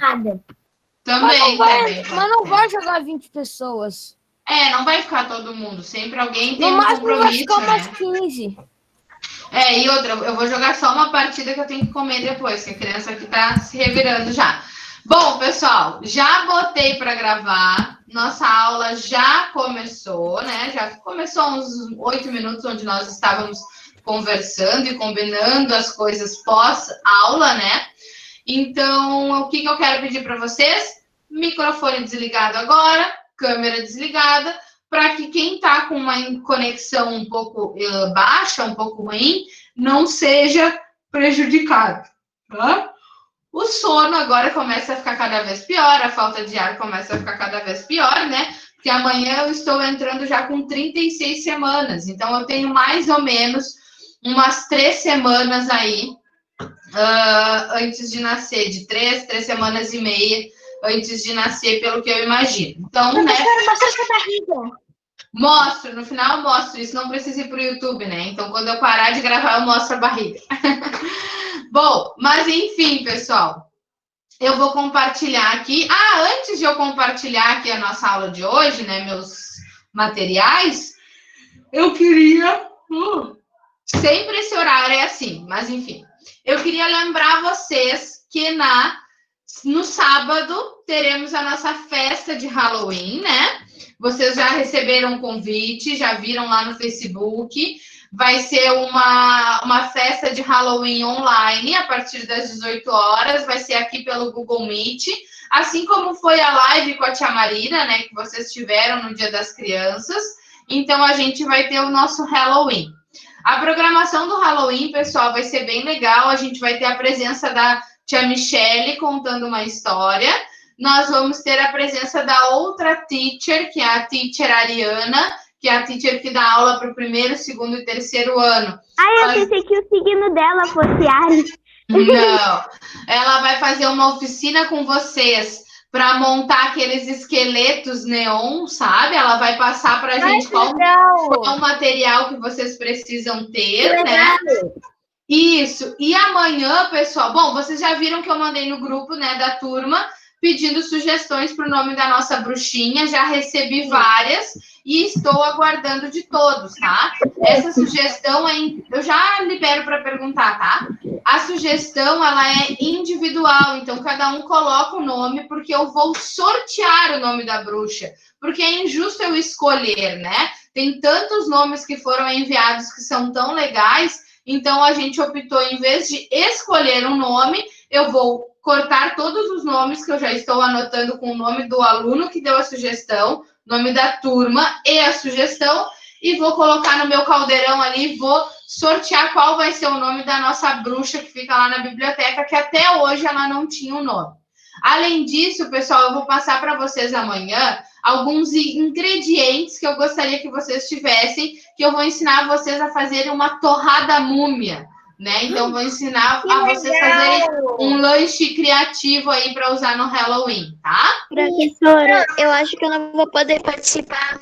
arquibancada. Também. Mas não vai jogar 20 pessoas. Não vai ficar todo mundo. Sempre alguém tem No um máximo vai compromisso, ficar né? umas 15. E outra, eu vou jogar só uma partida que eu tenho que comer depois, que a criança aqui tá se revirando já. Bom, pessoal, já botei para gravar. Nossa aula já começou, né? Já começou há uns 8 minutos, onde nós estávamos conversando e combinando as coisas pós-aula, né? Então, o que eu quero pedir para vocês? Microfone desligado agora, câmera desligada, para que quem está com uma conexão um pouco baixa, um pouco ruim, não seja prejudicado, tá? O sono agora começa a ficar cada vez pior, a falta de ar começa a ficar cada vez pior, né? Porque amanhã eu estou entrando já com 36 semanas, então eu tenho mais ou menos umas 3 semanas aí antes de nascer, de 3 semanas e meia antes de nascer, pelo que eu imagino. Então, Professora, mostra sua barriga. Mostro, no final eu mostro, isso não precisa ir para o YouTube, né? Então, quando eu parar de gravar, eu mostro a barriga. Bom, mas enfim, pessoal, eu vou compartilhar aqui. Antes de eu compartilhar aqui a nossa aula de hoje, né, meus materiais, eu queria... sempre esse horário é assim, mas enfim. Eu queria lembrar vocês que no sábado teremos a nossa festa de Halloween, né? Vocês já receberam um convite, já viram lá no Facebook. Vai ser uma festa de Halloween online a partir das 18 horas. Vai ser aqui pelo Google Meet. Assim como foi a live com a tia Marina, né? Que vocês tiveram no Dia das Crianças. Então, a gente vai ter o nosso Halloween. A programação do Halloween, pessoal, vai ser bem legal. A gente vai ter a presença da tia Michele contando uma história. Nós vamos ter a presença da outra teacher, que é a teacher Ariana, que é a teacher que dá aula para o 1º, 2º e 3º ano. Eu pensei que o signo dela fosse Ares. Não, ela vai fazer uma oficina com vocês para montar aqueles esqueletos neon, sabe? Ela vai passar para a gente qual o material que vocês precisam ter, né? Isso. E amanhã, pessoal, bom, vocês já viram que eu mandei no grupo, né, da turma, pedindo sugestões para o nome da nossa bruxinha. Já recebi várias e estou aguardando de todos, tá? Essa sugestão eu já libero para perguntar, tá? A sugestão, ela é individual, então cada um coloca o nome, porque eu vou sortear o nome da bruxa, porque é injusto eu escolher, né? Tem tantos nomes que foram enviados que são tão legais, então a gente optou, em vez de escolher um nome, eu vou cortar todos os nomes que eu já estou anotando com o nome do aluno que deu a sugestão, nome da turma e a sugestão, e vou colocar no meu caldeirão ali, vou sortear qual vai ser o nome da nossa bruxa que fica lá na biblioteca, que até hoje ela não tinha um nome. Além disso, pessoal, eu vou passar para vocês amanhã alguns ingredientes que eu gostaria que vocês tivessem, que eu vou ensinar vocês a fazerem uma torrada múmia, né? Então, vou ensinar a vocês fazerem um lanche criativo aí para usar no Halloween, tá? Professora, eu acho que eu não vou poder participar.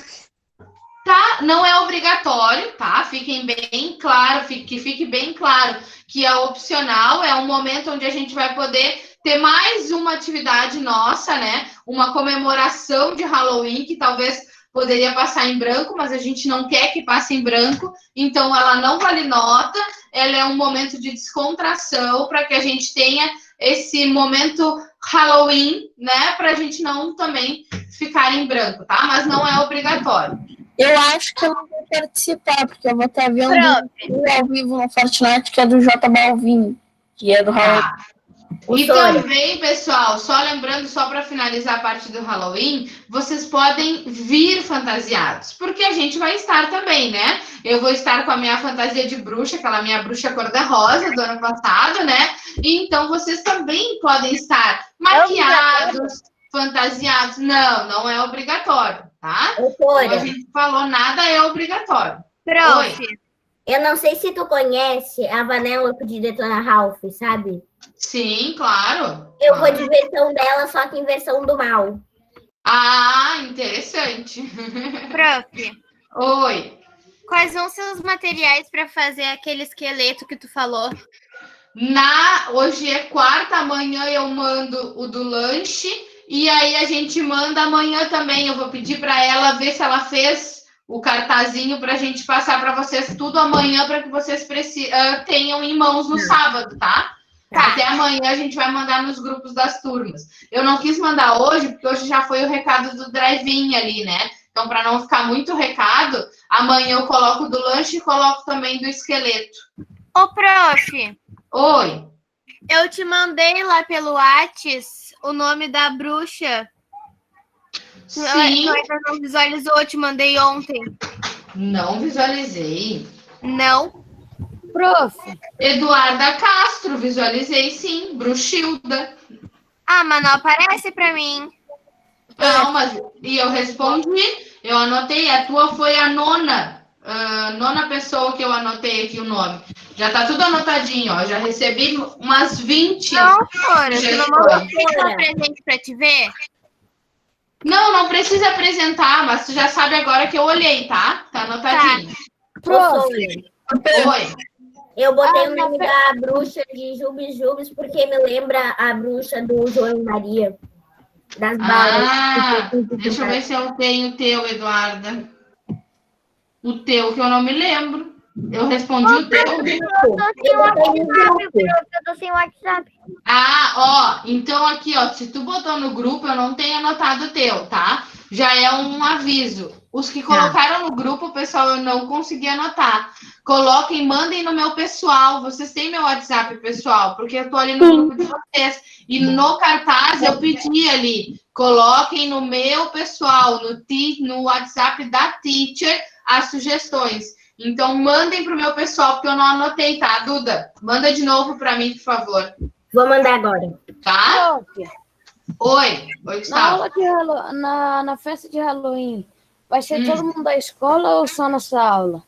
Tá? Não é obrigatório, tá? Fiquem bem claro, que fique bem claro que é opcional, é um momento onde a gente vai poder ter mais uma atividade nossa, né? Uma comemoração de Halloween que talvez poderia passar em branco, mas a gente não quer que passe em branco, então ela não vale nota, ela é um momento de descontração para que a gente tenha esse momento Halloween, né? Para a gente não também ficar em branco, tá? Mas não é obrigatório. Eu acho que eu não vou participar, porque eu vou estar vendo ao vivo no Fortnite, que é do J Balvin, que é do Halloween. E também, pessoal, só lembrando, só para finalizar a parte do Halloween, vocês podem vir fantasiados, porque a gente vai estar também, né? Eu vou estar com a minha fantasia de bruxa, aquela minha bruxa cor-de-rosa do ano passado, né? E então vocês também podem estar maquiados, fantasiados. Não é obrigatório, tá? Como a gente falou, nada é obrigatório. Prof, eu não sei se tu conhece a Vanellope de Detona Ralph, sabe? Sim, claro. Eu vou de versão dela, só que em versão do mal. Interessante. Prof. Oi. Quais vão ser os materiais para fazer aquele esqueleto que tu falou? Hoje é quarta, amanhã eu mando o do lanche. E aí a gente manda amanhã também. Eu vou pedir para ela ver se ela fez o cartazinho para a gente passar para vocês tudo amanhã, para que vocês tenham em mãos no sábado, tá? Até amanhã a gente vai mandar nos grupos das turmas. Eu não quis mandar hoje, porque hoje já foi o recado do drive-in ali, né? Então, para não ficar muito recado, amanhã eu coloco do lanche e coloco também do esqueleto. Ô, prof. Oi. Eu te mandei lá pelo Whats o nome da bruxa. Sim. Você não visualizou, eu te mandei ontem. Não visualizei. Não? Prof. Eduarda Castro, visualizei sim. Bruxilda. Ah, mas não aparece pra mim. Não, mas e eu respondi, eu anotei, a tua foi a nona pessoa que eu anotei aqui o nome. Já tá tudo anotadinho, ó. Já recebi umas 20. Não, Flora, você não mandou presente pra te ver? Não precisa apresentar, mas tu já sabe agora que eu olhei, tá? Tá anotadinho. Prof. Oi. Eu botei o nome da bruxa de Jubes Jubes porque me lembra a bruxa do João e Maria. Das balas. Deixa eu ver se eu tenho o teu, Eduarda. O teu, que eu não me lembro. Eu respondi o teu. Eu tô sem WhatsApp. Então aqui, ó, se tu botou no grupo, eu não tenho anotado o teu, tá? Já é um aviso. Os que colocaram no grupo, pessoal, eu não consegui anotar. Coloquem, mandem no meu pessoal. Vocês têm meu WhatsApp, pessoal, porque eu tô ali no grupo de vocês. E no cartaz eu pedi ali, coloquem no meu pessoal, no WhatsApp da Teacher, as sugestões. Então, mandem para o meu pessoal, porque eu não anotei, tá, Duda? Manda de novo para mim, por favor. Vou mandar agora. Tá? Oi, Gustavo. Na festa de Halloween, vai ser todo mundo da escola ou só nossa aula?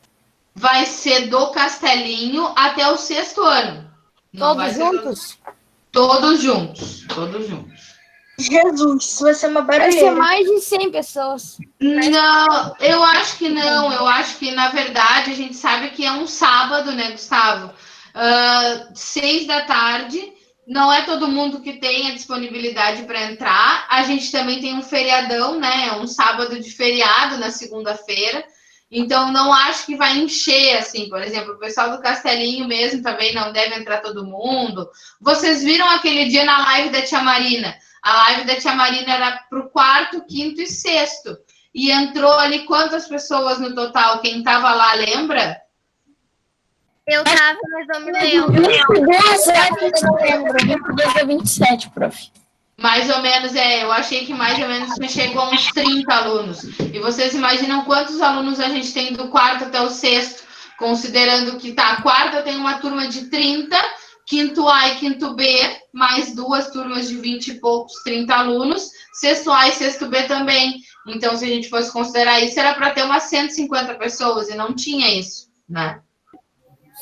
Vai ser do Castelinho até o 6º ano. Todos juntos? Todos juntos. Todos juntos. Jesus, isso vai ser uma barulheira. Vai ser mais de 100 pessoas. Não, eu acho que não. Eu acho que, na verdade, a gente sabe que é um sábado, né, Gustavo? 6 da tarde. Não é todo mundo que tem a disponibilidade para entrar. A gente também tem um feriadão, né? Um sábado de feriado na segunda-feira. Então, não acho que vai encher, assim. Por exemplo, o pessoal do Castelinho mesmo também não deve entrar todo mundo. Vocês viram aquele dia na live da Tia Marina? A live da Tia Marina era para o 4º, 5º e 6º. E entrou ali quantas pessoas no total? Quem estava lá, lembra? Eu tava, mas não me lembro. 27, prof. Mais ou menos, eu achei que mais ou menos chegou a uns 30 alunos. E vocês imaginam quantos alunos a gente tem do 4º até o 6º? Considerando que a 4ª tem uma turma de 30, 5º A e 5º B, mais 2 turmas de 20 e poucos, 30 alunos, 6º A e 6º B também. Então, se a gente fosse considerar isso, era para ter umas 150 pessoas, e não tinha isso, né?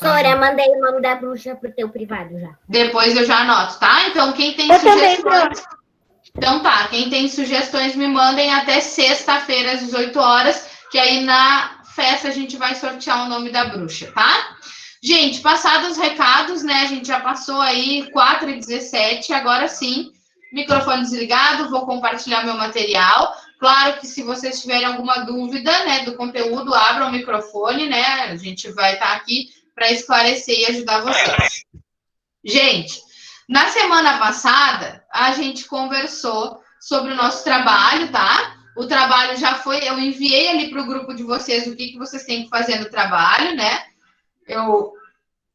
Sora, mandei o nome da bruxa pro teu privado já. Depois eu já anoto, tá? Então, quem tem sugestões... Então tá, quem tem sugestões me mandem até sexta-feira às 18 horas, que aí na festa a gente vai sortear o nome da bruxa, tá? Gente, passados os recados, né? A gente já passou aí 4h17, agora sim, microfone desligado, vou compartilhar meu material. Claro que se vocês tiverem alguma dúvida, né, do conteúdo, abram o microfone, né? A gente vai estar aqui para esclarecer e ajudar vocês. Gente, na semana passada, a gente conversou sobre o nosso trabalho, tá? O trabalho já foi, eu enviei ali para o grupo de vocês o que vocês têm que fazer no trabalho, né?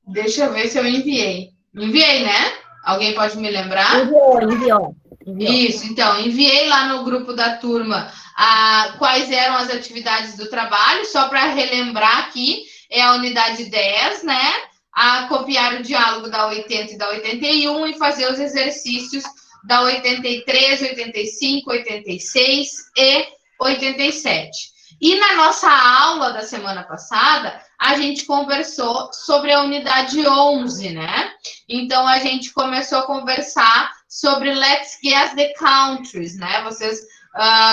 Deixa eu ver se eu enviei. Enviei, né? Alguém pode me lembrar? Enviou. Isso, então, enviei lá no grupo da turma quais eram as atividades do trabalho, só para relembrar aqui, é a unidade 10, né? A copiar o diálogo da 80 e da 81 e fazer os exercícios da 83, 85, 86 e 87. E na nossa aula da semana passada, a gente conversou sobre a unidade 11, né? Então, a gente começou a conversar sobre Let's Guess the Countries, né? Vocês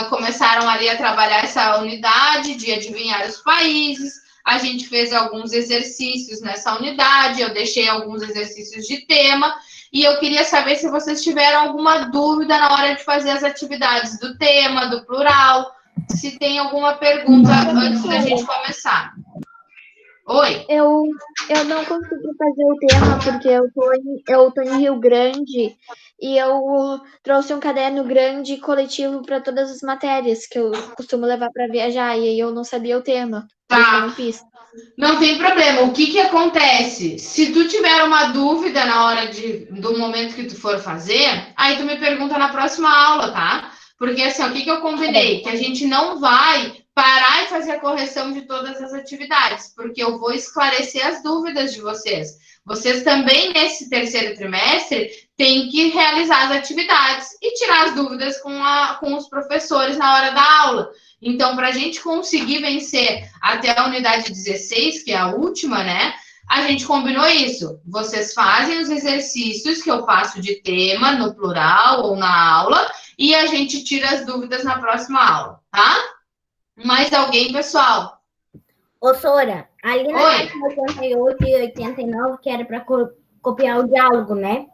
começaram ali a trabalhar essa unidade de adivinhar os países. a gente fez alguns exercícios nessa unidade, eu deixei alguns exercícios de tema, e eu queria saber se vocês tiveram alguma dúvida na hora de fazer as atividades do tema, do plural, se tem alguma pergunta antes da gente começar. Oi? Eu não consegui fazer o tema porque eu tô em Rio Grande e eu trouxe um caderno grande coletivo para todas as matérias que eu costumo levar para viajar e aí eu não sabia o tema. Por isso que eu não fiz. Não tem problema. O que acontece? Se tu tiver uma dúvida na hora do momento que tu for fazer, aí tu me pergunta na próxima aula, tá? Porque assim, o que eu combinei? Que a gente não vai parar e fazer a correção de todas as atividades, porque eu vou esclarecer as dúvidas de vocês. Vocês também, nesse terceiro trimestre, têm que realizar as atividades e tirar as dúvidas com os professores na hora da aula. Então, para a gente conseguir vencer até a unidade 16, que é a última, né? A gente combinou isso. Vocês fazem os exercícios que eu passo de tema, no plural ou na aula, e a gente tira as dúvidas na próxima aula, tá? Mais alguém, pessoal? Ô, Sora, ali na página 88 e 89, que era para copiar o diálogo, né?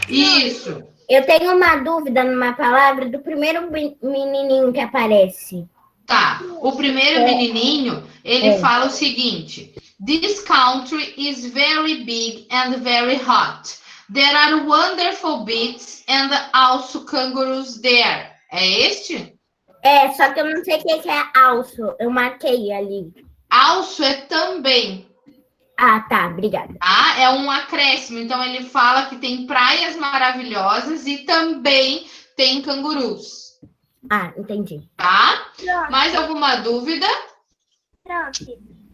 Isso. Eu tenho uma dúvida numa palavra do primeiro menininho que aparece. Tá. O primeiro menininho, ele fala o seguinte: This country is very big and very hot. There are wonderful beasts and also kangaroos there. É este? É, só que eu não sei o que é alço. Eu marquei ali. Also é também. Ah, tá. Obrigada. Tá? É um acréscimo. Então, ele fala que tem praias maravilhosas e também tem cangurus. Ah, entendi. Tá? Mais alguma dúvida?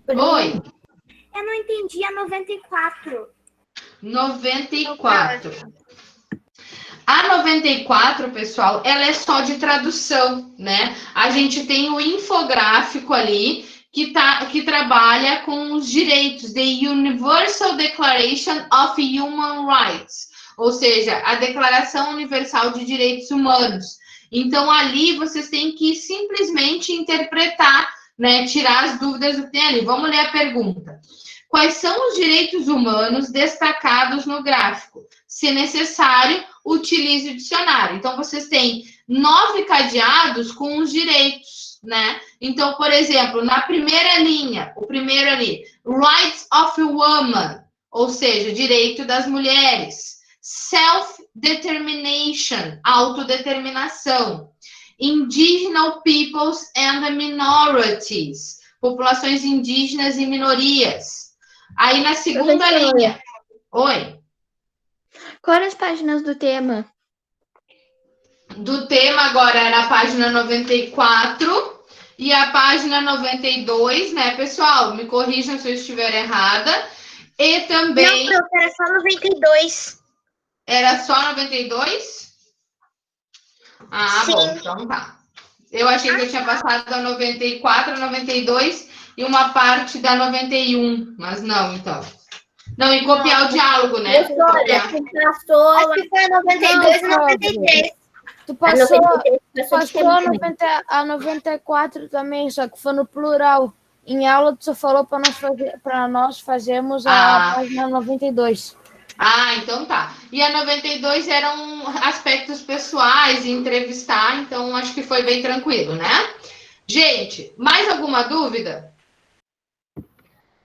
Oi. Eu não entendi a 94. 94. A 94, pessoal, ela é só de tradução, né? A gente tem o infográfico ali que trabalha com os direitos, The Universal Declaration of Human Rights, ou seja, a Declaração Universal de Direitos Humanos. Então, ali vocês têm que simplesmente interpretar, né? Tirar as dúvidas do que tem ali. Vamos ler a pergunta. Quais são os direitos humanos destacados no gráfico? Se necessário, utilize o dicionário. Então, vocês têm 9 cadeados com os direitos, né? Então, por exemplo, na primeira linha, o primeiro ali, Rights of Woman, ou seja, direito das mulheres. Self-determination, autodeterminação. Indigenous peoples and minorities, populações indígenas e minorias. Aí, na segunda linha... Oi? Quais as páginas do tema? Do tema agora era a página 94 e a página 92, né, pessoal? Me corrijam se eu estiver errada. E também... Não, era só 92. Era só 92? Ah, Sim. bom, então tá. Eu achei que eu tinha passado da 94, 92 e uma parte da 91, mas não, então. Não, e copiar o diálogo, né? Professora, tu passou... Acho que foi a 92 e 93. Tu passou, passou a a 94 também, só que foi no plural. Em aula, tu só falou para nós fazermos a página 92. Ah, então tá. E a 92 eram aspectos pessoais, entrevistar, então acho que foi bem tranquilo, né? Gente, mais alguma dúvida?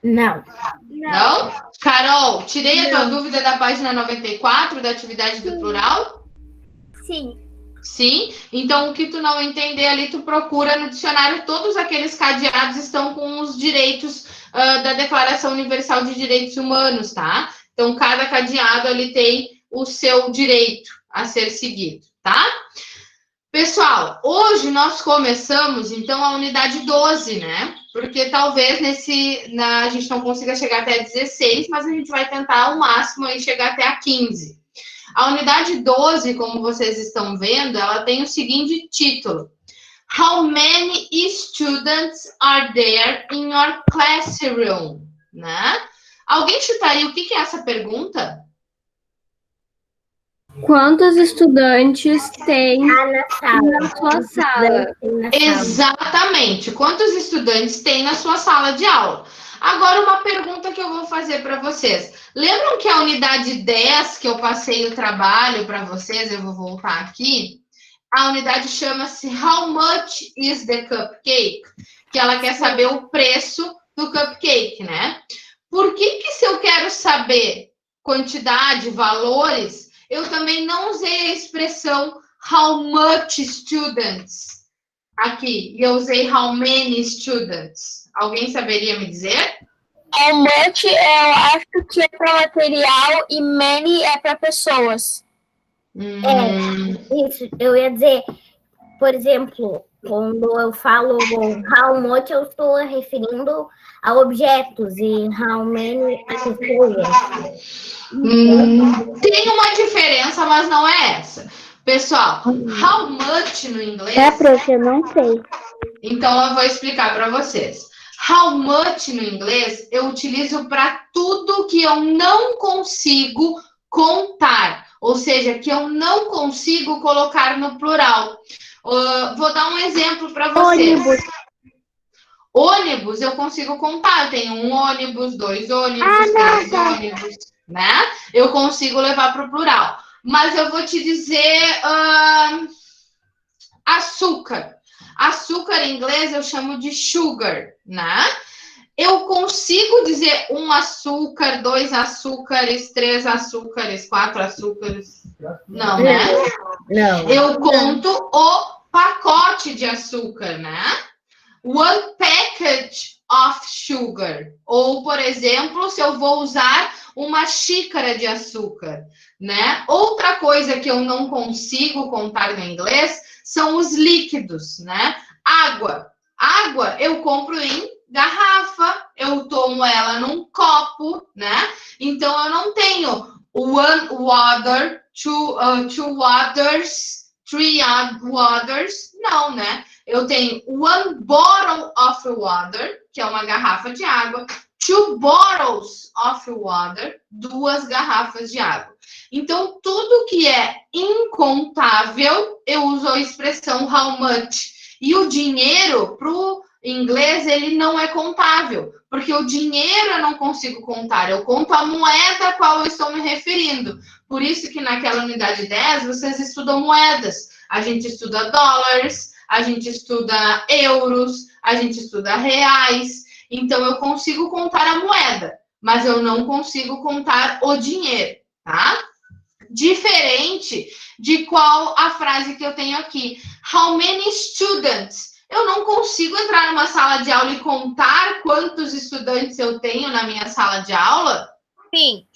Não. Não? Carol, tirei a tua dúvida da página 94, da atividade do plural? Sim. Sim? Então, o que tu não entender ali, tu procura no dicionário, todos aqueles cadeados estão com os direitos da Declaração Universal de Direitos Humanos, tá? Então, cada cadeado ali tem o seu direito a ser seguido, tá? Pessoal, hoje nós começamos, então, a unidade 12, né? Porque talvez a gente não consiga chegar até 16, mas a gente vai tentar ao máximo aí chegar até a 15. A unidade 12, como vocês estão vendo, ela tem o seguinte título: How many students are there in your classroom? Né? Alguém chutaria o que é essa pergunta? Quantos estudantes tem Na sala. na sua sala? Exatamente. Quantos estudantes tem na sua sala de aula? Agora, uma pergunta que eu vou fazer para vocês. Lembram que a unidade 10, que eu passei o trabalho para vocês, eu vou voltar aqui, a unidade chama-se How much is the cupcake? Que ela quer saber o preço do cupcake, né? Por que se eu quero saber quantidade, valores, eu também não usei a expressão how much students aqui, e eu usei how many students. Alguém saberia me dizer? How much eu acho que é para material e many é para pessoas. Isso, eu ia dizer, por exemplo, quando eu falo how much, eu estou referindo a objetos e how many a pessoas. Tem uma diferença, mas não é essa. Pessoal, how much no inglês... prof, eu não sei. Então, eu vou explicar para vocês. How much no inglês eu utilizo para tudo que eu não consigo contar. Ou seja, que eu não consigo colocar no plural. Vou dar um exemplo para vocês. Ônibus eu consigo contar. Eu tenho um ônibus, 2 ônibus, 3 ônibus, né? Eu consigo levar para o plural. Mas eu vou te dizer açúcar. Açúcar em inglês eu chamo de sugar, né? Eu consigo dizer 1 açúcar, 2 açúcares, 3 açúcares, 4 açúcares. Não, né? Não. Eu conto o pacote de açúcar, né? One package of sugar. Ou, por exemplo, se eu vou usar uma xícara de açúcar, né? Outra coisa que eu não consigo contar no inglês são os líquidos, né? Água. Água eu compro em garrafa, eu tomo ela num copo, né? Então, eu não tenho one water, two waters, 3 waters, não, né? Eu tenho one bottle of water, que é uma garrafa de água, 2 bottles of water, 2 garrafas de água. Então, tudo que é incontável, eu uso a expressão how much. E o dinheiro, para o inglês, ele não é contável, porque o dinheiro eu não consigo contar, eu conto a moeda a qual eu estou me referindo. Por isso que naquela unidade 10, vocês estudam moedas. A gente estuda dólares, a gente estuda euros, a gente estuda reais. Então, eu consigo contar a moeda, mas eu não consigo contar o dinheiro, tá? Diferente de qual a frase que eu tenho aqui. How many students? Eu não consigo entrar numa sala de aula e contar quantos estudantes eu tenho na minha sala de aula? Sim.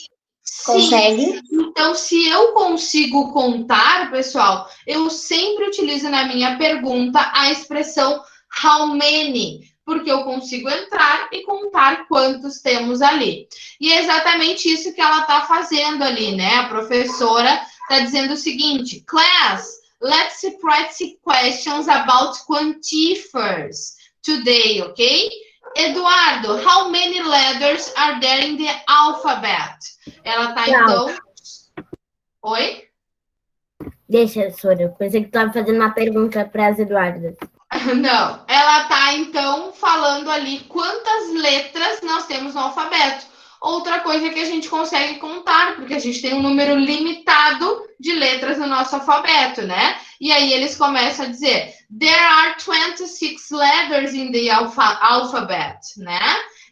Consegue? Então, se eu consigo contar, pessoal, eu sempre utilizo na minha pergunta a expressão how many, porque eu consigo entrar e contar quantos temos ali. E é exatamente isso que ela está fazendo ali, né? A professora está dizendo o seguinte: class, let's practice questions about quantifiers today, ok? Eduardo, how many letters are there in the alphabet? Ela está, então... Oi? Deixa, Sora. Eu pensei que tu estava fazendo uma pergunta para as Eduardas. Não. Ela está, então, falando ali quantas letras nós temos no alfabeto. Outra coisa que a gente consegue contar, porque a gente tem um número limitado de letras no nosso alfabeto, né? E aí eles começam a dizer, there are 26 letters in the alphabet, né?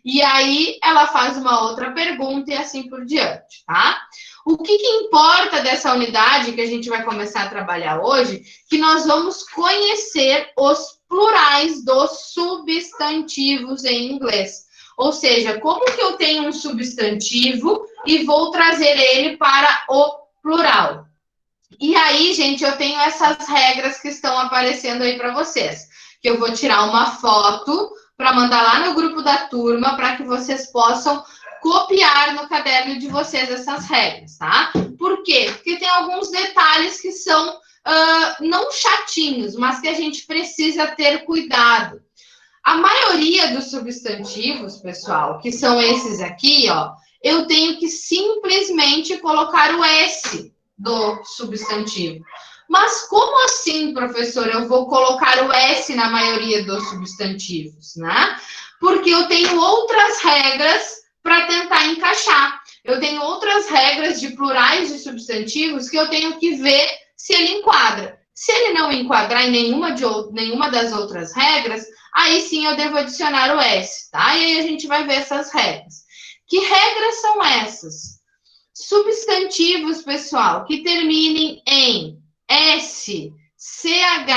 E aí ela faz uma outra pergunta e assim por diante, tá? O que importa dessa unidade que a gente vai começar a trabalhar hoje? Que nós vamos conhecer os plurais dos substantivos em inglês. Ou seja, como que eu tenho um substantivo e vou trazer ele para o plural. E aí, gente, eu tenho essas regras que estão aparecendo aí para vocês. Que eu vou tirar uma foto para mandar lá no grupo da turma para que vocês possam copiar no caderno de vocês essas regras, tá? Por quê? Porque tem alguns detalhes que são não chatinhos, mas que a gente precisa ter cuidado. A maioria dos substantivos, pessoal, que são esses aqui, ó, eu tenho que simplesmente colocar o S do substantivo. Mas como assim, professor, eu vou colocar o S na maioria dos substantivos, né? Porque eu tenho outras regras para tentar encaixar. Eu tenho outras regras de plurais de substantivos que eu tenho que ver se ele enquadra. Se ele não enquadrar em nenhuma das outras regras, aí sim eu devo adicionar o S, tá? E aí a gente vai ver essas regras. Que regras são essas? Substantivos, pessoal, que terminem em S, CH,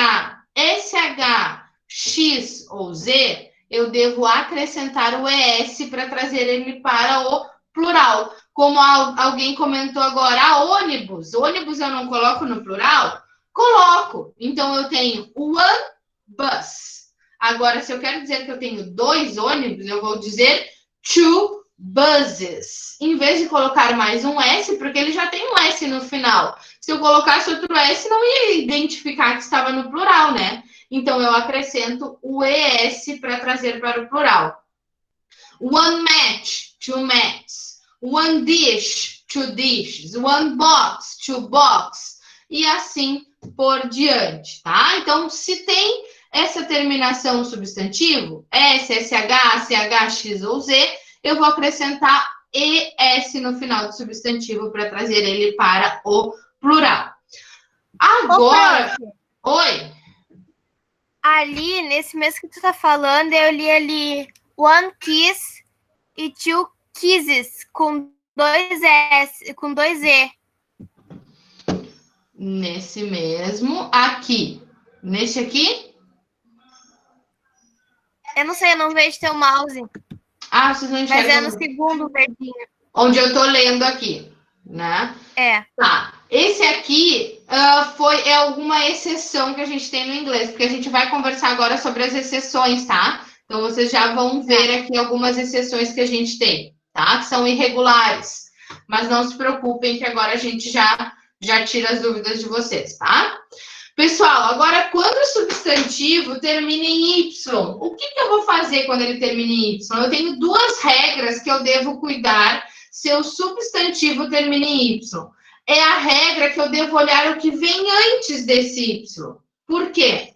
SH, X ou Z, eu devo acrescentar o ES para trazer ele para o plural. Como alguém comentou agora, ônibus. Ônibus eu não coloco no plural? Coloco. Então, eu tenho one bus. Agora, se eu quero dizer que eu tenho 2 ônibus, eu vou dizer two buses. Em vez de colocar mais um S, porque ele já tem um S no final. Se eu colocasse outro S, não ia identificar que estava no plural, né? Então, eu acrescento o ES para trazer para o plural. One match, two mats. One dish, two dishes. One box, two box. E assim por diante, tá? Então, se tem essa terminação substantivo, S, SH, CH, X ou Z, eu vou acrescentar ES no final do substantivo para trazer ele para o plural. Agora, oi. Ali, nesse mês que tu tá falando, eu li ali one kiss e two kisses com 2 S, com 2 E. Nesse mesmo aqui. Nesse aqui? Eu não sei, eu não vejo teu mouse. Ah, vocês não enxergam. Mas é no segundo verdinho. Onde eu tô lendo aqui, né? É. Tá. Esse aqui é alguma exceção que a gente tem no inglês, porque a gente vai conversar agora sobre as exceções, tá? Então, vocês já vão ver aqui algumas exceções que a gente tem, tá? Que são irregulares. Mas não se preocupem que agora a gente já tira as dúvidas de vocês, tá? Pessoal, agora, quando o substantivo termina em Y, o que eu vou fazer quando ele termina em Y? Eu tenho 2 regras que eu devo cuidar se o substantivo termina em Y. É a regra que eu devo olhar o que vem antes desse Y. Por quê?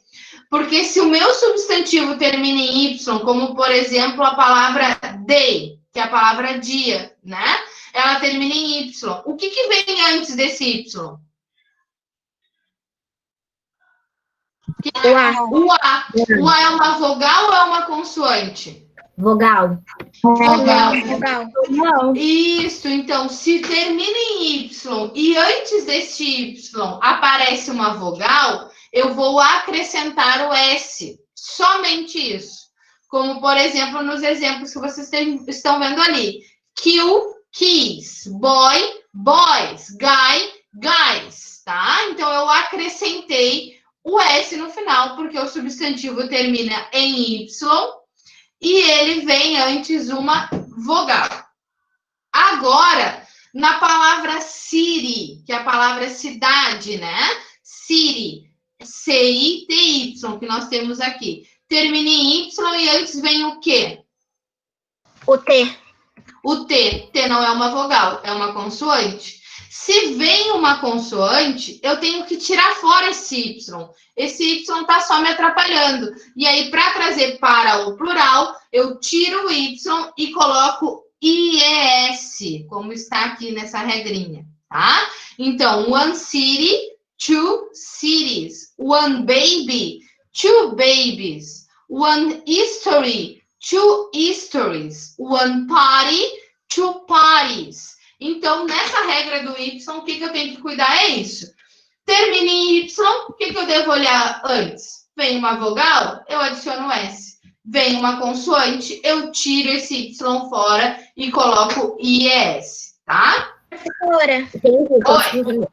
Porque se o meu substantivo termina em Y, como, por exemplo, a palavra day, que é a palavra dia, né? Ela termina em Y. O que vem antes desse Y? O A. O A. O A é uma vogal ou é uma consoante? Vogal. Vogal. Isso, então, se termina em Y e antes desse Y aparece uma vogal, eu vou acrescentar o S. Somente isso. Como, por exemplo, nos exemplos que vocês estão vendo ali. Kill, keys. Boy, boys. Guy, guys. Tá? Então, eu acrescentei o S no final, porque o substantivo termina em Y e ele vem antes uma vogal. Agora, na palavra city, que é a palavra cidade, né? City, C-I-T-Y, que nós temos aqui. Termina em Y e antes vem o quê? O T. O T. T não é uma vogal, é uma consoante. Se vem uma consoante, eu tenho que tirar fora esse Y. Esse Y está só me atrapalhando. E aí, para trazer para o plural, eu tiro o Y e coloco IES, como está aqui nessa regrinha, tá? Então, one city, two cities. One baby, two babies. One history, two histories. One party, two parties. Então, nessa regra do Y, o que eu tenho que cuidar é isso. Termina em Y, o que eu devo olhar antes? Vem uma vogal, eu adiciono S. Vem uma consoante, eu tiro esse Y fora e coloco IES, tá? Professora, Oi.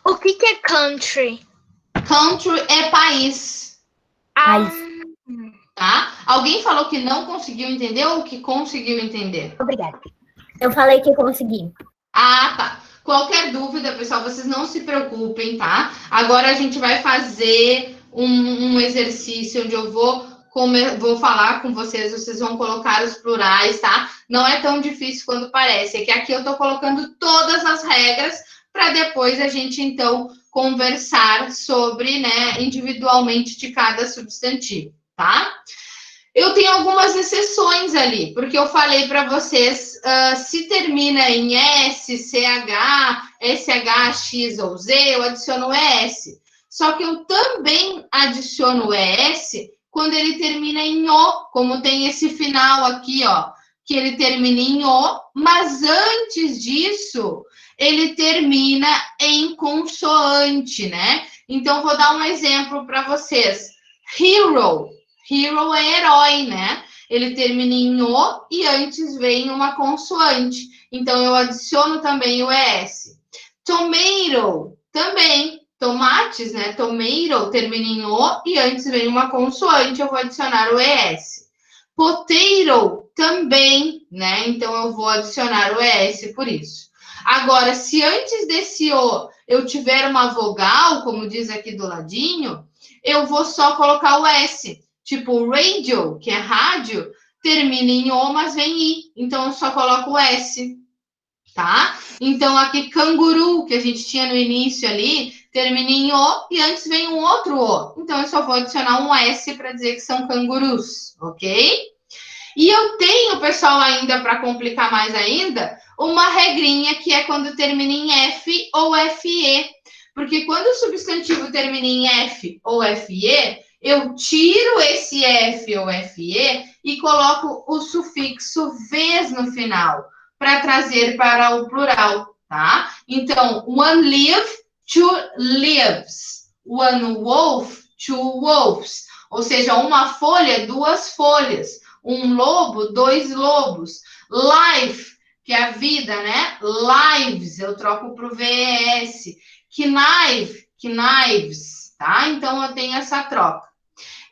o que é country? Country é país, tá? Alguém falou que não conseguiu entender ou que conseguiu entender? Obrigada. Eu falei que consegui. Ah, tá. Qualquer dúvida, pessoal, vocês não se preocupem, tá? Agora a gente vai fazer um exercício onde eu vou falar com vocês vão colocar os plurais, tá? Não é tão difícil quanto parece. É que aqui eu tô colocando todas as regras para depois a gente, então, conversar sobre, né, individualmente de cada substantivo, tá? Eu tenho algumas exceções ali, porque eu falei para vocês, se termina em S, CH, SH, X ou Z, eu adiciono o ES. Só que eu também adiciono o ES quando ele termina em O, como tem esse final aqui, ó, que ele termina em O, mas antes disso, ele termina em consoante, né? Então, vou dar um exemplo para vocês. Hero. Hero é herói, né? Ele termina em O e antes vem uma consoante. Então, eu adiciono também o ES. Tomato, também. Tomates, né? Tomato termina em O e antes vem uma consoante, eu vou adicionar o ES. Potato, também, né? Então, eu vou adicionar o ES por isso. Agora, se antes desse O eu tiver uma vogal, como diz aqui do ladinho, eu vou só colocar o S. Tipo, radio, que é rádio, termina em O, mas vem I. Então, eu só coloco o S, tá? Então, aqui, canguru, que a gente tinha no início ali, termina em O e antes vem um outro O. Então, eu só vou adicionar um S para dizer que são cangurus, ok? E eu tenho, pessoal, ainda, para complicar mais ainda, uma regrinha que é quando termina em F ou FE. Porque quando o substantivo termina em F ou FE, eu tiro esse F ou FE e coloco o sufixo vez no final, para trazer para o plural, tá? Então, one leaf, two leaves. One wolf, two wolves. Ou seja, uma folha, duas folhas. Um lobo, dois lobos. Life, que é a vida, né? Lives, eu troco para o VES. Knife, knives, tá? Então, eu tenho essa troca.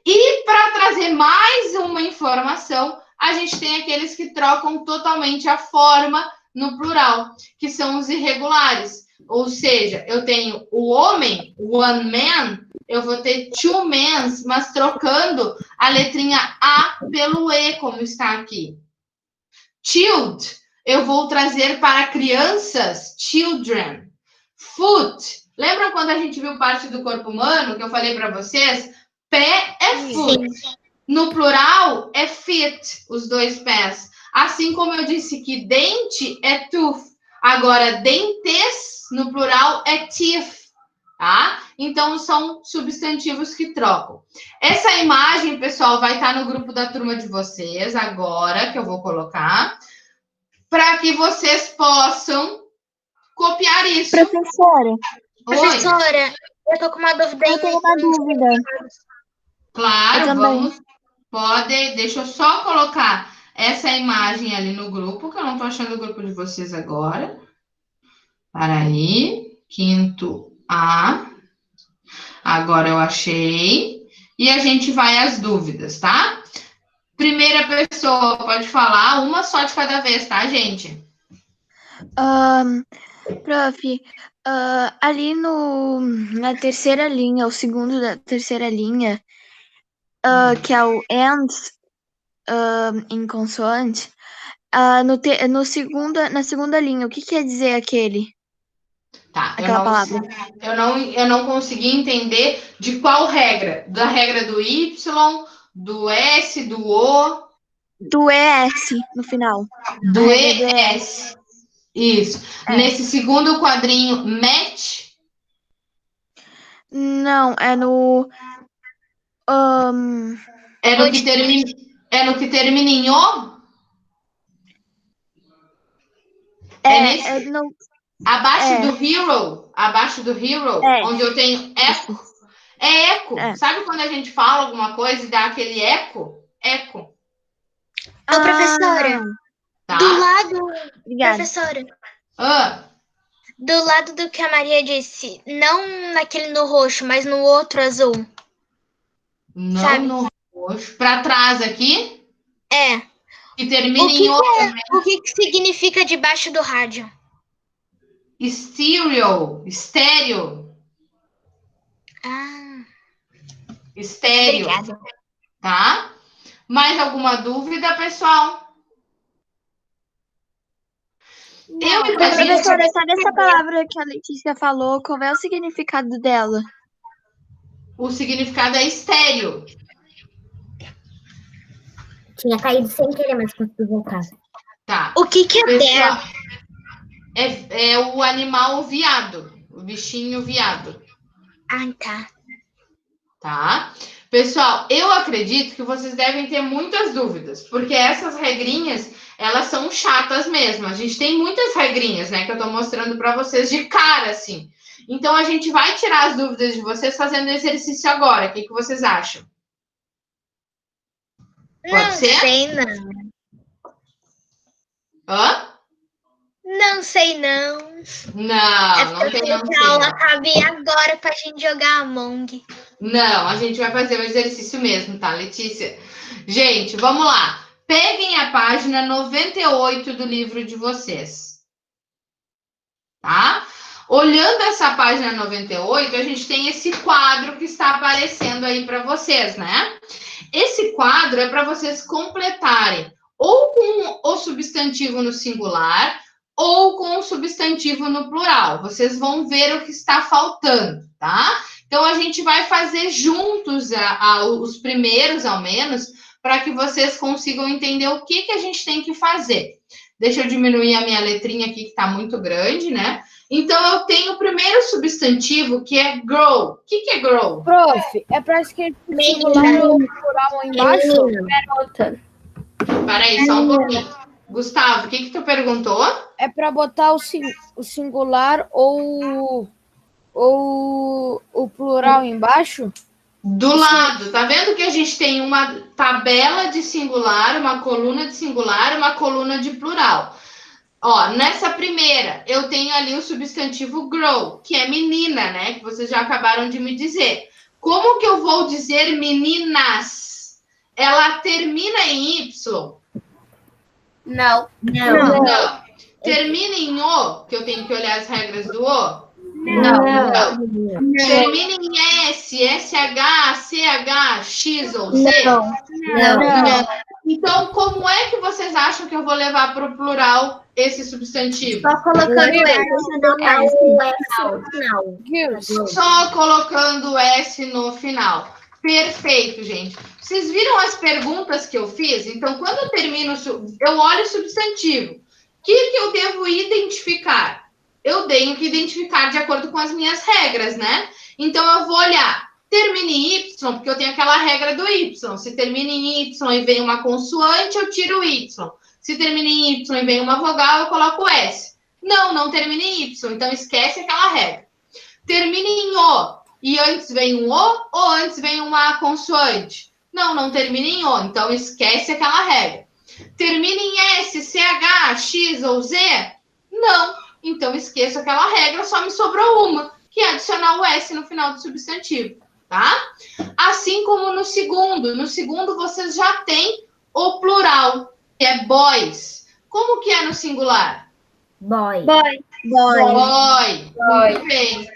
E para trazer mais uma informação, a gente tem aqueles que trocam totalmente a forma no plural, que são os irregulares. Ou seja, eu tenho o homem, one man, eu vou ter two men, mas trocando a letrinha A pelo E, como está aqui. Child, eu vou trazer para crianças, children. Foot, lembra quando a gente viu parte do corpo humano, que eu falei para vocês? Pé é foot. No plural, é feet, os dois pés. Assim como eu disse que dente é tooth. Agora, dentes, no plural, é teeth. Tá? Então, são substantivos que trocam. Essa imagem, pessoal, vai estar no grupo da turma de vocês agora, que eu vou colocar, para que vocês possam copiar isso. Professora. Professora, eu tô com uma dúvida aí. Eu tenho uma dúvida. Claro, vamos. Pode, deixa eu só colocar essa imagem ali no grupo, que eu não tô achando o grupo de vocês agora. Para aí, quinto A. Agora eu achei. E a gente vai às dúvidas, tá? Primeira pessoa pode falar, uma só de cada vez, tá, gente? Prof, ali na terceira linha, o segundo da terceira linha, que é o and em consoante, na segunda linha, o que quer dizer aquele? Tá, Aquela palavra. Eu não consegui entender de qual regra. Da regra do Y, do S, do O. Do ES no final. Do ES. Isso. Nesse segundo quadrinho, match. Não, é no. É no que termina em O? Abaixo do hero, onde eu tenho eco. É eco. Sabe quando a gente fala alguma coisa e dá aquele eco? Eco. Ô, professora, Tá? do lado... Obrigada. Professora, Ah, do lado do que a Maria disse, não naquele no roxo, mas no outro azul. não Sabe? no roxo. Para trás aqui, É. que termina em O. O que significa debaixo do rádio? Estéreo. Ah, Estéreo. obrigada. Tá? Mais alguma dúvida, pessoal? Professora, sabe essa palavra que a Letícia falou? Qual é o significado dela? O significado é estéreo. Tinha caído sem querer, mas consegui voltar. Tá. O que é Pessoal, der? é o animal viado, o bichinho viado. Ah, tá. Tá? Pessoal, eu acredito que vocês devem ter muitas dúvidas, porque essas regrinhas, elas são chatas mesmo. A gente tem muitas regrinhas, né, que eu tô mostrando para vocês de cara, assim. Então, a gente vai tirar as dúvidas de vocês fazendo exercício agora. O que vocês acham? Pode ser? Não sei, não. Hã? Não sei, não. Não, não tem não sei. A aula acabei agora pra gente jogar Among. Não, a gente vai fazer o exercício mesmo, tá, Letícia? Gente, vamos lá. Peguem a página 98 do livro de vocês. Tá? Olhando essa página 98, a gente tem esse quadro que está aparecendo aí para vocês, né? Esse quadro é para vocês completarem ou com o substantivo no singular ou com o substantivo no plural. Vocês vão ver o que está faltando, tá? Então, a gente vai fazer juntos os primeiros, ao menos, para que vocês consigam entender o que a gente tem que fazer. Deixa eu diminuir a minha letrinha aqui, que está muito grande, né? Então, eu tenho o primeiro substantivo, que é grow. O que é grow? Prof, é para escrever singular ou plural embaixo? Peraí, só um pouquinho. Gustavo, o que tu perguntou? É para botar o singular ou o plural embaixo? Do lado, tá vendo que a gente tem uma tabela de singular, uma coluna de singular, uma coluna de plural. Ó, nessa primeira, eu tenho ali o substantivo grow, que é menina, né? Que vocês já acabaram de me dizer. Como que eu vou dizer meninas? Ela termina em Y? Não. Termina em O, que eu tenho que olhar as regras do O? Não. Termina em S, SH, CH, X ou Z? Não. Então, como é que vocês acham que eu vou levar para o plural esse substantivo? Só colocando o S no final. Só colocando o S no final. Perfeito, gente. Vocês viram as perguntas que eu fiz? Então, quando eu termino, eu olho o substantivo. O que eu devo identificar? Eu tenho que identificar de acordo com as minhas regras, né? Então, eu vou olhar. Termina em Y, porque eu tenho aquela regra do Y. Se termina em Y e vem uma consoante, eu tiro o Y. Se termina em Y e vem uma vogal, eu coloco o S. Não termina em Y, então esquece aquela regra. Termina em O e antes vem um O ou antes vem uma consoante? Não termina em O, então esquece aquela regra. Termina em S, CH, X ou Z? Não, então esqueço aquela regra, só me sobrou uma, que é adicionar o S no final do substantivo, tá? Assim como no segundo vocês já têm o plural, que é boys. Como que é no singular? Boy. Muito bem.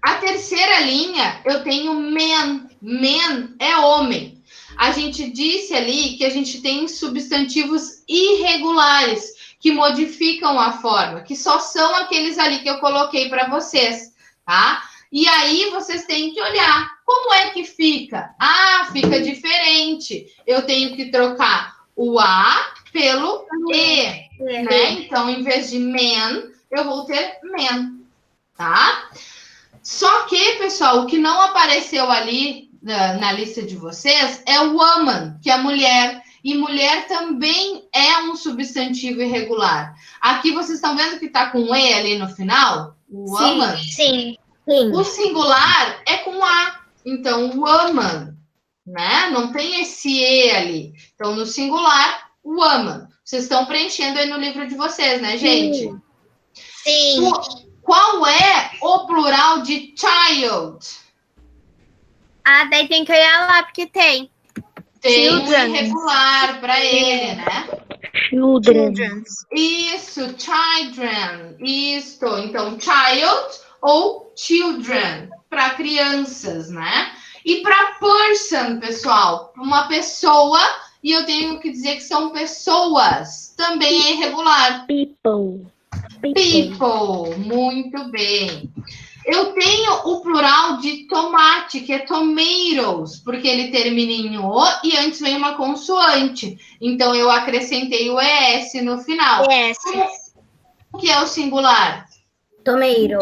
A terceira linha, eu tenho men. Men é homem. A gente disse ali que a gente tem substantivos irregulares que modificam a forma, que só são aqueles ali que eu coloquei para vocês, tá? E aí vocês têm que olhar como é que fica. Ah, fica diferente. Eu tenho que trocar o A pelo E, né? Então, em vez de men, eu vou ter men, tá? Só que, pessoal, o que não apareceu ali na lista de vocês é o woman, que é mulher. E mulher também é um substantivo irregular. Aqui vocês estão vendo que está com E ali no final? O woman. Sim. O singular é com A. Então, woman, né? Não tem esse E ali. Então, no singular, woman. Vocês estão preenchendo aí no livro de vocês, né, gente? Sim. Qual é o plural de child? Ah, daí tem que olhar lá, porque tem. Tem um irregular para ele, né? Children. Isso, children. Isso. Então, child ou children, para crianças, né? E para person, pessoal, uma pessoa, e eu tenho que dizer que são pessoas, também é irregular. People. People. Muito bem. Eu tenho o plural de tomate, que é tomatoes, porque ele termina em O e antes vem uma consoante. Então, eu acrescentei o ES no final. Yes. O que é o singular? Tomato.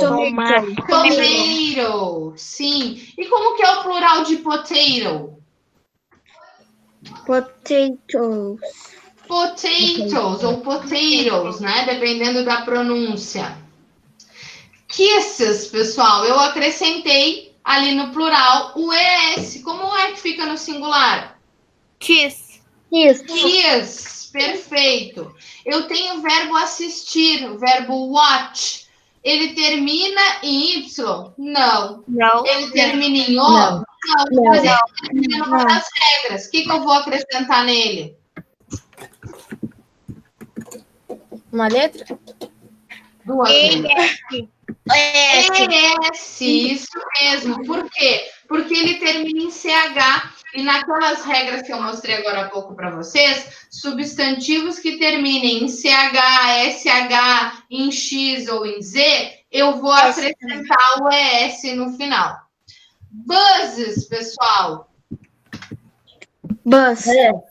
Tomato, sim. E como que é o plural de potato? Potatoes. Potatoes ou potatoes, né? Dependendo da pronúncia. Kisses, pessoal, eu acrescentei ali no plural o ES. Como é que fica no singular? Kiss. Kiss, perfeito. Eu tenho o verbo assistir, o verbo watch. Ele termina em Y? Não. Não. Ele termina em O? Não. Não. Mas ele termina numa das regras. O que eu vou acrescentar nele? Uma letra? Duas letras. ES, isso mesmo. Por quê? Porque ele termina em CH. E naquelas regras que eu mostrei agora há pouco para vocês, substantivos que terminem em CH, SH, em X ou em Z, eu vou acrescentar o ES no final. Buzzes, pessoal. Bus.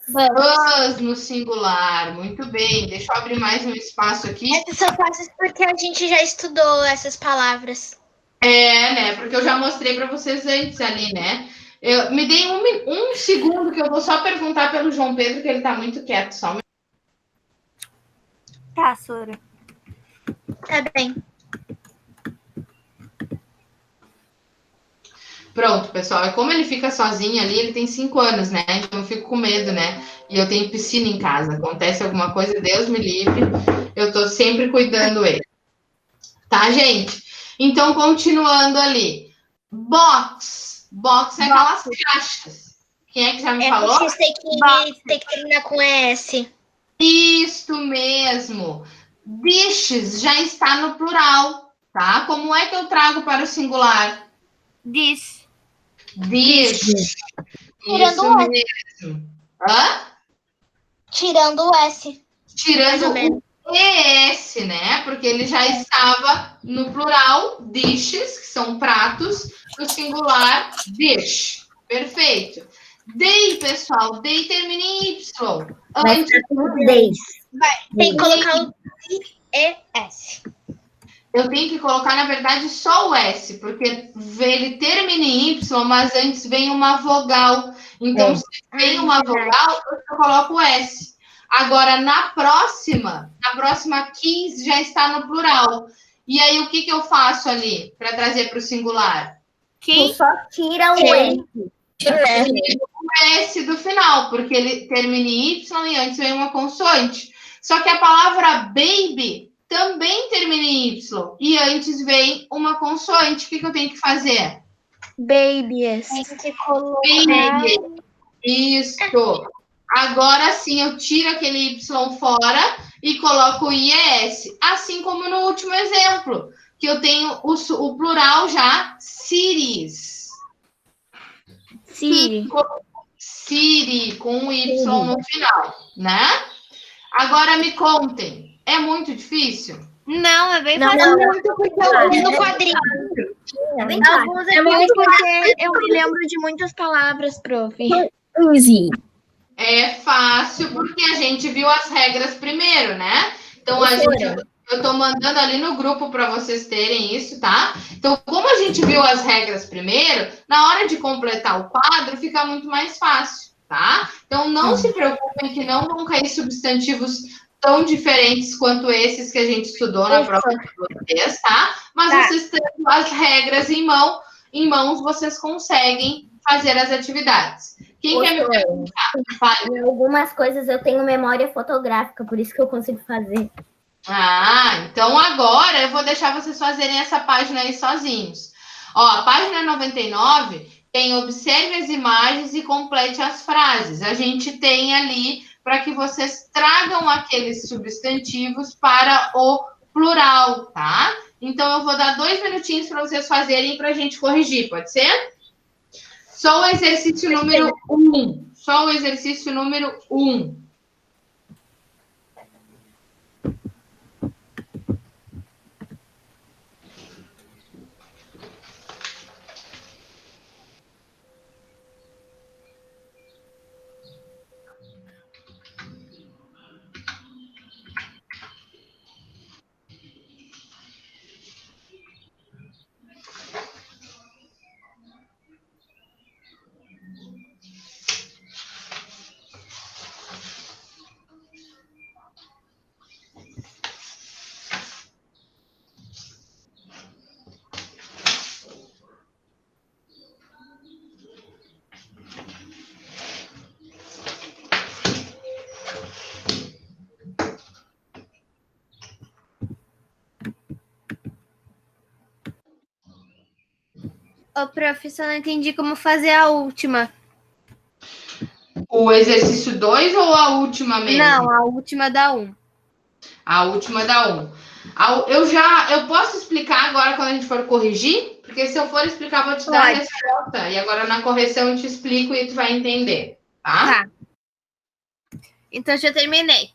Buzz no singular. Muito bem. Deixa eu abrir mais um espaço aqui. Essas são fáceis porque a gente já estudou essas palavras. É, né? Porque eu já mostrei para vocês antes ali, né? Me dei um segundo que eu vou só perguntar pelo João Pedro, que ele tá muito quieto. Só um... Tá, Sora. Tá bem. Pronto, pessoal. E como ele fica sozinho ali, ele tem 5 anos, né? Então eu fico com medo, né? E eu tenho piscina em casa. Acontece alguma coisa, Deus me livre. Eu tô sempre cuidando ele. Tá, gente? Então, continuando ali. Box. Box é aquelas caixas. Quem é que já me falou? X tem que terminar com S. Isso mesmo. Dishes já está no plural, tá? Como é que eu trago para o singular? Dish. Dish. Tirando Isso o S. mesmo. Hã? Tirando o S. Mais ou Tirando menos. o ES, né? Porque ele já estava no plural, dishes, que são pratos, no singular, dish. Perfeito. Day, pessoal. Day termina em Y. Vai Antes ficar com 10. Tem que colocar o ES. eu tenho que colocar, na verdade, só o S, porque ele termina em Y, mas antes vem uma vogal. Então, se vem uma vogal, eu coloco o S. Agora, na próxima 15 já está no plural. E aí, o que eu faço ali para trazer para o singular? Tu só tira o S. Tira o S. O S do final, porque ele termina em Y e antes vem uma consoante. Só que a palavra baby também termina em Y e antes vem uma consoante. O que eu tenho que fazer? Babies. Tem que colocar. Baby. Isso. Agora sim, eu tiro aquele Y fora e coloco o IES. Assim como no último exemplo, que eu tenho o plural já, cities. City, com um Y no final, né? Agora me contem, é muito difícil? Não, é bem Não, fácil. No quadrinho. É bem fácil. Alguns É muito porque eu me lembro de muitas palavras, prof. É fácil porque a gente viu as regras primeiro, né? Então eu tô mandando ali no grupo para vocês terem isso, tá? Então, como a gente viu as regras primeiro, na hora de completar o quadro fica muito mais fácil, tá? Então, não se preocupem que não vão cair substantivos tão diferentes quanto esses que a gente estudou na prova de vocês, tá? Mas vocês tendo as regras em mãos, vocês conseguem fazer as atividades. Quem quer me perguntar? Em algumas coisas eu tenho memória fotográfica, por isso que eu consigo fazer. Ah, então agora eu vou deixar vocês fazerem essa página aí sozinhos. Ó, a página 99 tem observe as imagens e complete as frases. A gente tem ali para que vocês tragam aqueles substantivos para o plural, tá? Então eu vou dar 2 minutinhos para vocês fazerem para a gente corrigir, pode ser? Só o exercício número 1. Só o exercício número 1. Ô, professor, não entendi como fazer a última. O exercício 2 ou a última mesmo? Não, a última da 1. A última da 1. Eu posso explicar agora quando a gente for corrigir? Porque se eu for explicar, vou te dar a resposta. E agora na correção eu te explico e tu vai entender, tá? Tá. Então já terminei.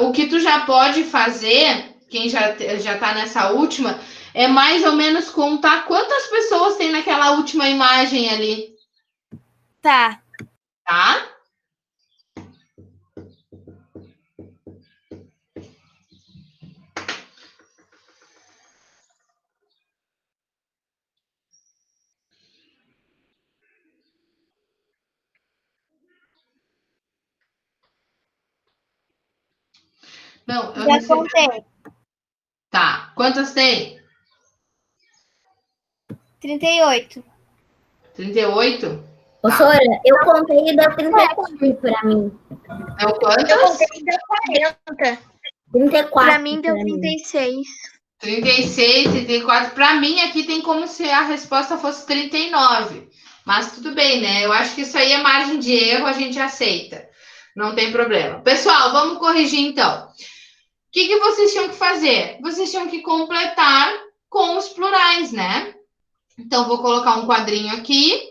O que tu já pode fazer, quem já tá nessa última, é mais ou menos contar quantas pessoas tem naquela última imagem ali, Tá. tá? Não, eu Já recebi. contei. Tá. Quantas tem? 38. 38? Ô, Sora, eu contei e deu 34 pra mim. Deu quantas? Eu contei e deu 40. 34. Pra mim deu 36. 36, 34. Para mim, aqui tem como se a resposta fosse 39. Mas tudo bem, né? Eu acho que isso aí é margem de erro, a gente aceita. Não tem problema. Pessoal, vamos corrigir então. O que vocês tinham que fazer? Vocês tinham que completar com os plurais, né? Então, vou colocar um quadrinho aqui.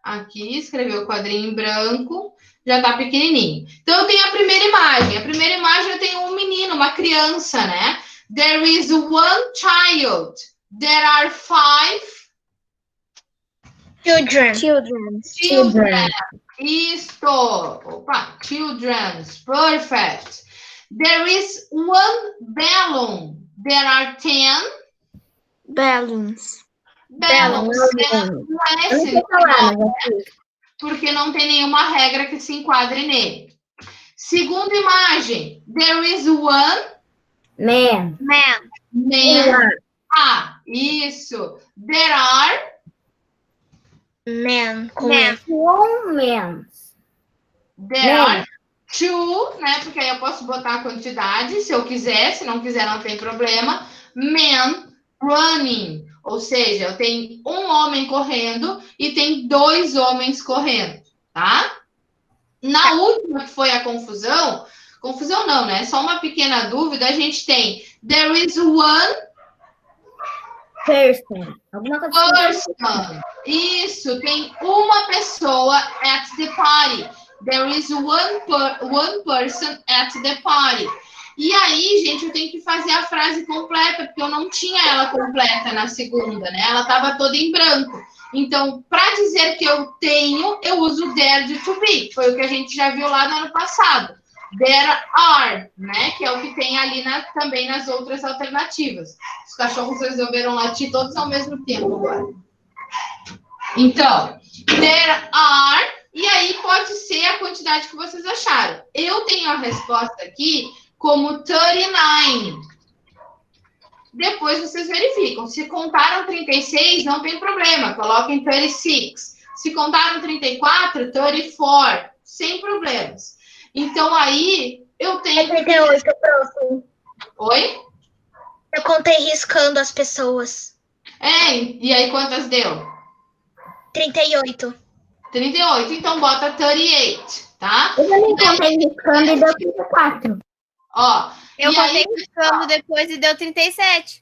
Aqui, escrever o quadrinho em branco. Já tá pequenininho. Então, eu tenho a primeira imagem. A primeira imagem eu tenho um menino, uma criança, né? There is one child. There are 5 Children. Isto. Opa, children. Perfect. There is one balloon. There are 10 Balloons. balloons. Não é Eu não esse sei falar, nome, mas assim. porque não tem nenhuma regra que se enquadre nele. Segunda imagem. There is one Man. man. Ah, isso. There are Humans. There are 2, né? Porque aí eu posso botar a quantidade, se eu quiser. Se não quiser, não tem problema. Men running. Ou seja, eu tenho um homem correndo e tem 2 homens correndo, tá? Na última, que foi a confusão não, né? Só uma pequena dúvida, a gente tem there is one Person. Alguma coisa person. Isso, tem uma pessoa at the party. There is one person at the party. E aí, gente, eu tenho que fazer a frase completa, porque eu não tinha ela completa na segunda, né? Ela estava toda em branco. Então, para dizer que eu tenho, eu uso there de to be. Foi o que a gente já viu lá no ano passado. There are, né? Que é o que tem ali também nas outras alternativas. Os cachorros resolveram latir todos ao mesmo tempo agora. Então, there are, e aí pode ser a quantidade que vocês acharam. Eu tenho a resposta aqui como 39. Depois vocês verificam. Se contaram 36, não tem problema. Coloquem 36. Se contaram 34, 34. Sem problemas. Então, aí, eu tenho... 38, próximo. Oi? Eu contei riscando as pessoas. E aí quantas deu? 38. 38. Então, bota 38, tá? Eu também contei riscando e deu 34. Ó, Eu e contei aí, riscando depois e deu 37.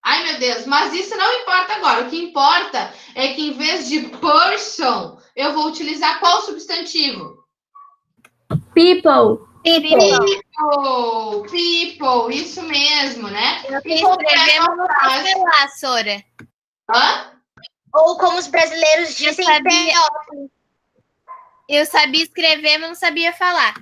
ai, meu Deus, mas isso não importa agora. O que importa é que em vez de person, eu vou utilizar qual substantivo? People. People, isso mesmo, né? Eu E escrever, completa mas não a frase. sei lá, Sora. Hã? Ou como os brasileiros dizem, Eu sabia escrever, mas não sabia falar.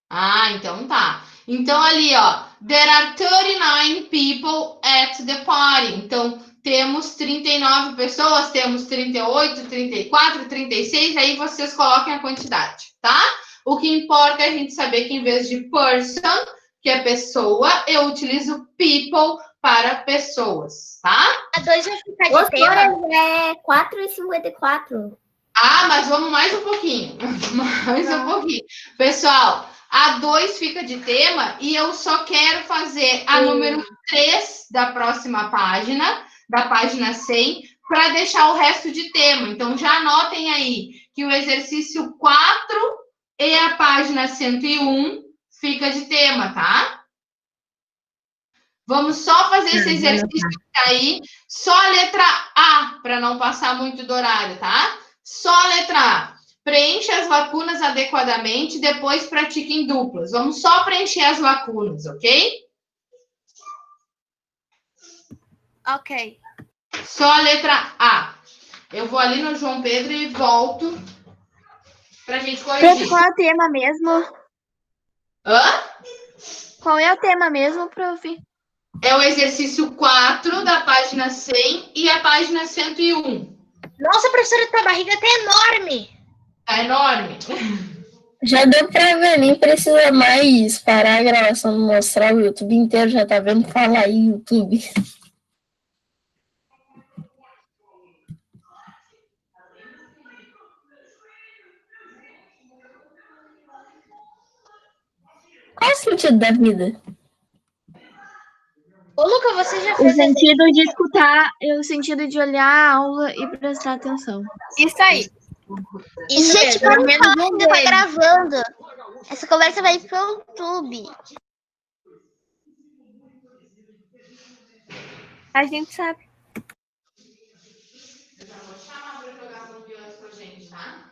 Ah, então tá. Então ali, ó, there are 39 people at the party. Então, temos 39 pessoas, temos 38, 34, 36, aí vocês coloquem a quantidade, tá? O que importa é a gente saber que em vez de person, que é pessoa, eu utilizo people para pessoas, tá? A 2 vai ficar Os de tema. horas é 4h54. Ah, mas vamos mais um pouquinho. Mais um pouquinho. Pessoal, a 2 fica de tema e eu só quero fazer a número 3 da próxima página, da página 100, para deixar o resto de tema. Então, já anotem aí que o exercício 4 e a página 101 fica de tema, tá? Vamos só fazer esse exercício aí, só a letra A, para não passar muito do horário, tá? Só a letra A. Preencha as lacunas adequadamente, depois pratique em duplas. Vamos só preencher as lacunas, ok? Ok. Só a letra A. Eu vou ali no João Pedro e volto pra gente corrigir. Qual é o tema mesmo? Hã? Qual é o tema mesmo, prof? É o exercício 4 da página 100 e a página 101. Nossa, professora, tua barriga tá enorme. Tá enorme. Já deu pra ver, nem precisa mais parar a gravação, mostrar o YouTube inteiro, já tá vendo falar aí, YouTube. Qual é o sentido da vida? Ô, Luca, você já O fez sentido de escutar, o sentido de olhar a aula e prestar atenção. Isso aí. isso? Gente, Mesmo. vamos falar, ainda tá gravando. Essa conversa vai pro YouTube. A gente sabe. Eu já vou chamar pra jogar no violão com a gente, tá?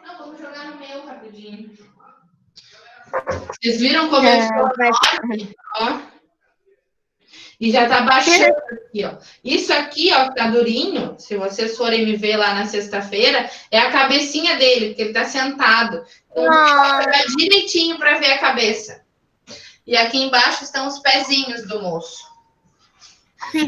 Não, vamos jogar no meu rapidinho. Vocês viram como eu estou enorme? Ó. E já tá baixando aqui, ó. Isso aqui, ó, que tá durinho, se vocês forem me ver lá na sexta-feira, é a cabecinha dele, porque ele tá sentado. Então, tá direitinho para ver a cabeça. E aqui embaixo estão os pezinhos do moço.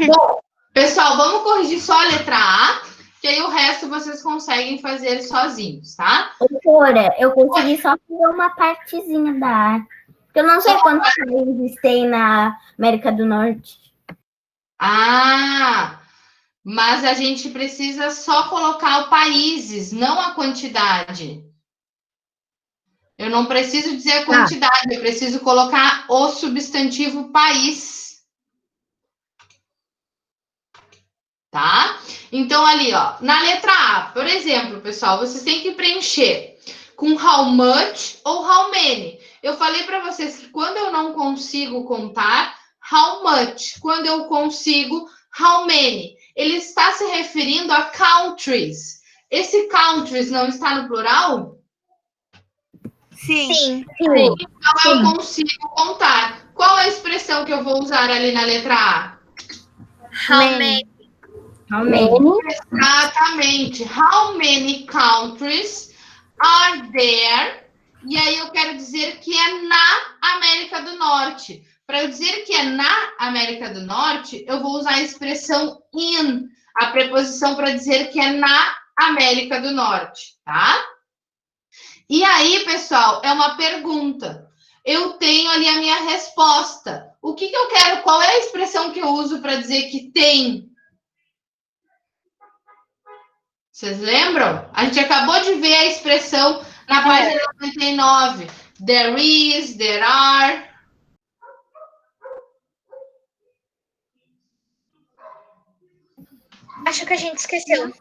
Bom, pessoal, vamos corrigir só a letra A, que aí o resto vocês conseguem fazer sozinhos, tá? Doutora, eu consegui só fazer uma partezinha da arte. Eu não sei quantos países tem na América do Norte. Ah, mas a gente precisa só colocar o países, não a quantidade. Eu não preciso dizer a quantidade, eu preciso colocar o substantivo país. Tá? Então, ali, ó, na letra A, por exemplo, pessoal, vocês têm que preencher com how much ou how many. Eu falei para vocês que quando eu não consigo contar, how much. Quando eu consigo, how many. Ele está se referindo a countries. Esse countries não está no plural? Sim. Então eu consigo contar. Qual é a expressão que eu vou usar ali na letra A? How many? Exatamente. How many countries are there? E aí eu quero dizer que é na América do Norte. Para eu dizer que é na América do Norte, eu vou usar a expressão in, a preposição para dizer que é na América do Norte, tá? E aí, pessoal, é uma pergunta. Eu tenho ali a minha resposta. O que eu quero? Qual é a expressão que eu uso para dizer que tem? Vocês lembram? A gente acabou de ver a expressão na página 99. There is, there are. Acho que a gente esqueceu.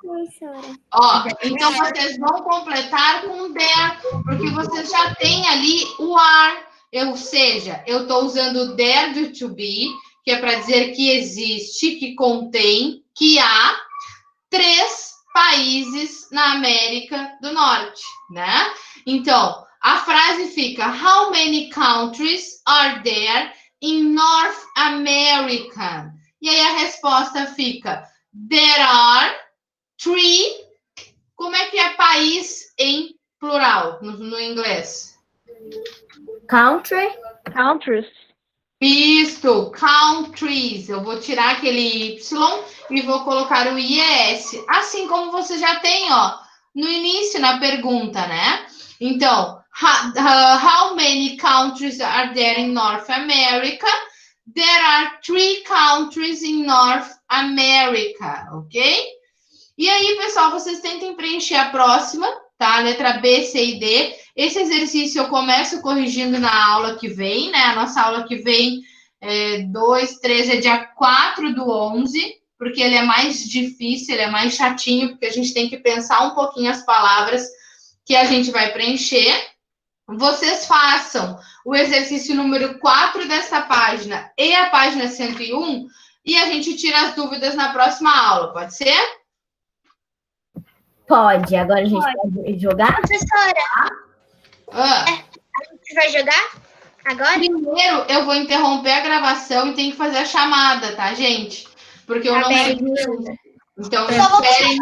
Ó, então vocês vão completar com there, porque vocês já têm ali o are. Ou seja, eu estou usando there do to be, que é para dizer que existe, que contém, que há 3 países na América do Norte, né? Então, a frase fica: How many countries are there in North America? E aí a resposta fica: There are 3. Como é que é país em plural no inglês? Countries. Isto, countries. Eu vou tirar aquele Y e vou colocar o IES. Assim como você já tem, ó, no início, na pergunta, né? Então, how many countries are there in North America? There are 3 countries in North America, ok? E aí, pessoal, vocês tentem preencher a próxima, tá? Letra B, C e D. Esse exercício eu começo corrigindo na aula que vem, né? A nossa aula que vem, 2, 3, é dia 4/11, porque ele é mais difícil, ele é mais chatinho, porque a gente tem que pensar um pouquinho as palavras que a gente vai preencher. Vocês façam o exercício número 4 dessa página e a página 101 e a gente tira as dúvidas na próxima aula, pode ser? Pode. Agora a gente pode jogar? Professora, a gente vai jogar agora? Primeiro, eu vou interromper a gravação e tenho que fazer a chamada, tá, gente? Porque eu não sei. Então, esperem.